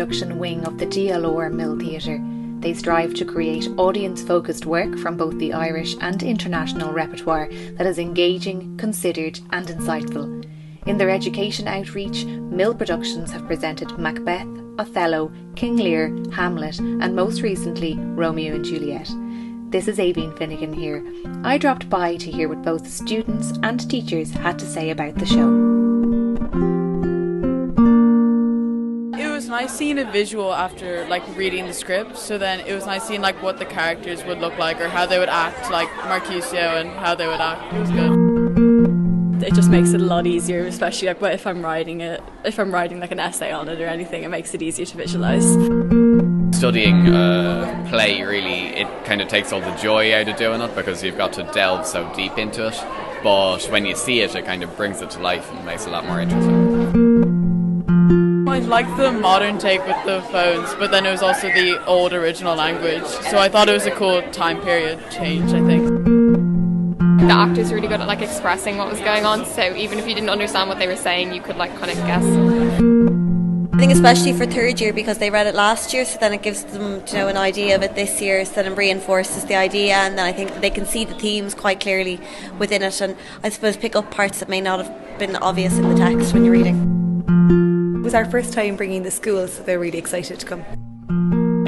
production wing of the DLR Mill Theatre. They strive to create audience-focused work from both the Irish and international repertoire that is engaging, considered and insightful. In their education outreach, Mill Productions have presented Macbeth, Othello, King Lear, Hamlet and most recently Romeo and Juliet. This is Aoibhinn Finnegan here. I dropped by to hear what both students and teachers had to say about the show. It was nice seeing a visual after reading the script, so then it was nice seeing what the characters would look like or how they would act, like Mercutio and how they would act. It was good. It just makes it a lot easier, especially if I'm writing an essay on it or anything, it makes it easier to visualise. Studying a play, really, it kind of takes all the joy out of doing it because you've got to delve so deep into it, but when you see it, it kind of brings it to life and makes it a lot more interesting. I liked the modern take with the phones, but then it was also the old original language, so I thought it was a cool time period change, I think. The actors were really good at expressing what was going on, so even if you didn't understand what they were saying, you could kind of guess. I think especially for third year because they read it last year, so then it gives them an idea of it this year, so then it reinforces the idea, and then I think they can see the themes quite clearly within it, and I suppose pick up parts that may not have been obvious in the text when you're reading. It was our first time bringing the school, so they're really excited to come.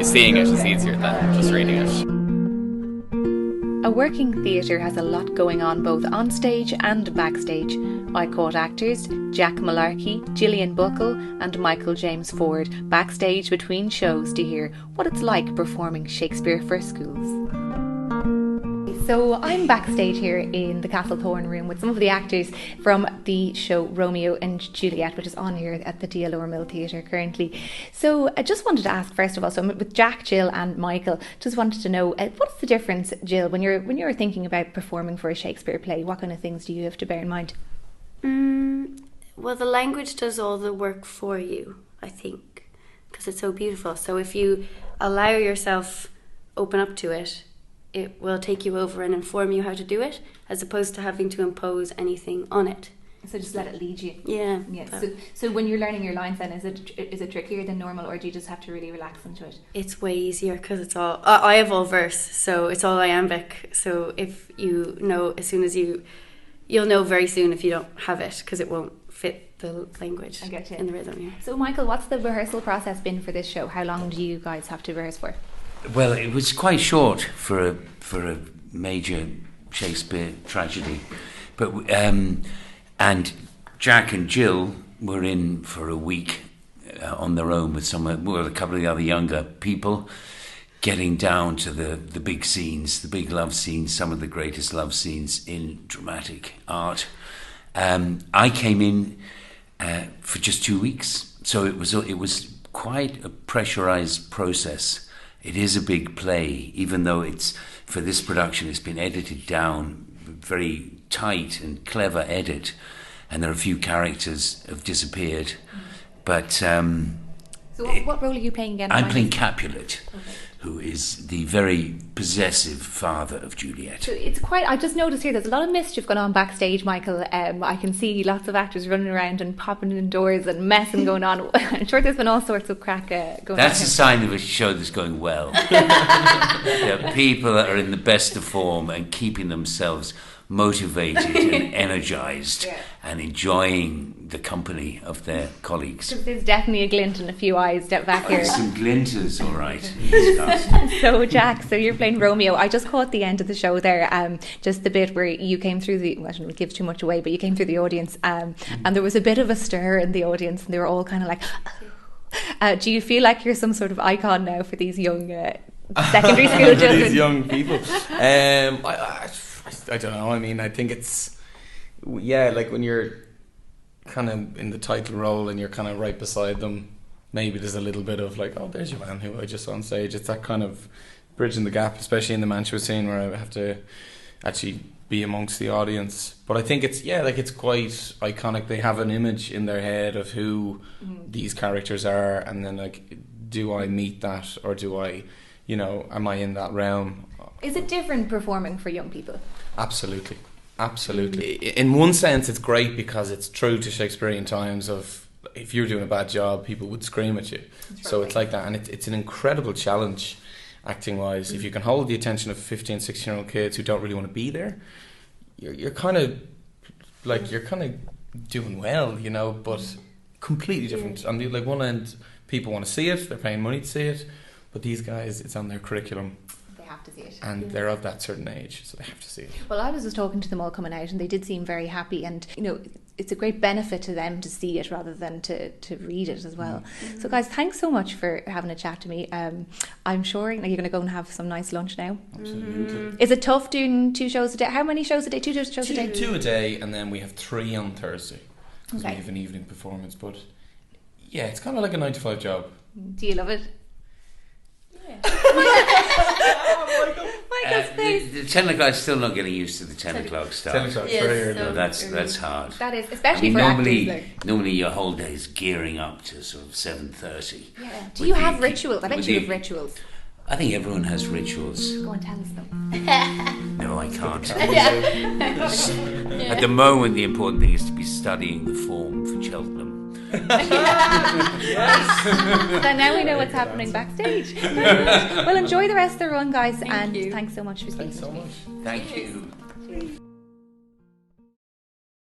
Seeing it is easier than just reading it. A working theatre has a lot going on both on stage and backstage. I caught actors Jack Malarkey, Gillian Buckle and Michael James Ford backstage between shows to hear what it's like performing Shakespeare for schools. So I'm backstage here in the Castlethorne room with some of the actors from the show Romeo and Juliet, which is on here at the DLR Mill Theatre currently. So I just wanted to ask, first of all, so I'm with Jack, Jill and Michael, just wanted to know, what's the difference, Jill, when you're thinking about performing for a Shakespeare play? What kind of things do you have to bear in mind? Well, the language does all the work for you, I think, because it's so beautiful. So if you allow yourself open up to it, it will take you over and inform you how to do it, as opposed to having to impose anything on it. So just let it lead you. Yeah. So when you're learning your lines, then is it trickier than normal, or do you just have to really relax into it? It's way easier because it's all. I have all verse, so it's all iambic. So if you know, as soon as you'll know very soon if you don't have it, because it won't fit the language. I get you. In the rhythm. Yeah. So Michael, what's the rehearsal process been for this show? How long do you guys have to rehearse for? Well, it was quite short for a major Shakespeare tragedy, but and Jack and Jill were in for a week on their own with a couple of the other younger people, getting down to the big scenes, the big love scenes, some of the greatest love scenes in dramatic art. I came in for just 2 weeks, so it was quite a pressurized process. It is a big play, even though for this production it's been edited down, very tight and clever edit, and there are a few characters have disappeared. But so what role are you playing again? I'm playing Capulet, who is the very possessive father of Juliet. So it's I just noticed here there's a lot of mischief going on backstage, Michael. I can see lots of actors running around and popping in doors and messing going on. I'm sure there's been all sorts of crack going on. That's a sign of a show that's going well. There are people that are in the best of form and keeping themselves motivated and energised and enjoying the company of their colleagues. There's definitely a glint in a few eyes back here. Some glinters, all right. So Jack, so you're playing Romeo. I just caught the end of the show there, just the bit where you came through I don't want to give too much away, but you came through the audience and there was a bit of a stir in the audience and they were all kind of like, do you feel like you're some sort of icon now for these young secondary school children? These young people. I don't know. I mean, I think it's when you're kind of in the title role and you're kind of right beside them, maybe there's a little bit of oh, there's your man who I just saw on stage. It's that kind of bridging the gap, especially in the Mantua scene where I have to actually be amongst the audience. But I think it's quite iconic. They have an image in their head of who these characters are, and then do I meet that, or do I, am I in that realm? Is it different performing for young people? Absolutely. In one sense, it's great because it's true to Shakespearean times of if you're doing a bad job, people would scream at you. So it's like that, and it's an incredible challenge, acting wise. If you can hold the attention of 15, 16-year-old kids who don't really want to be there, you're kind of doing well, you know, but completely different. On the like one end, people want to see it; they're paying money to see it, but these guys, it's on their curriculum. Have to see it, and they're of that certain age, so they have to see it. Well, I was just talking to them all coming out, and they did seem very happy, and you know, it's a great benefit to them to see it rather than to read it as well. So guys, thanks so much for having a chat to me. I'm sure you're going to go and have some nice lunch now. Absolutely. Is it tough doing 2 shows a day? How many shows a day? 2 shows a day? 2 a day, and then we have 3 on Thursday because Okay. we have an evening performance. But yeah, it's kind of like a 9-to-5 job. Do you love it? Michael's face. The 10 o'clock, still not getting used to the 10 o'clock start. 10 o'clock, very early. No, that's hard. That is, especially I mean, for normally, actors. Like. normally your whole day is gearing up to sort of 7:30. Yeah. Do you have rituals? I bet you have rituals. I think everyone has rituals. Go and tell us them. No, I can't. At the moment, the important thing is to be studying the form for Cheltenham. So now we know what's happening backstage. Well, enjoy the rest of the run, guys, and thanks so much for speaking to me. Thank you.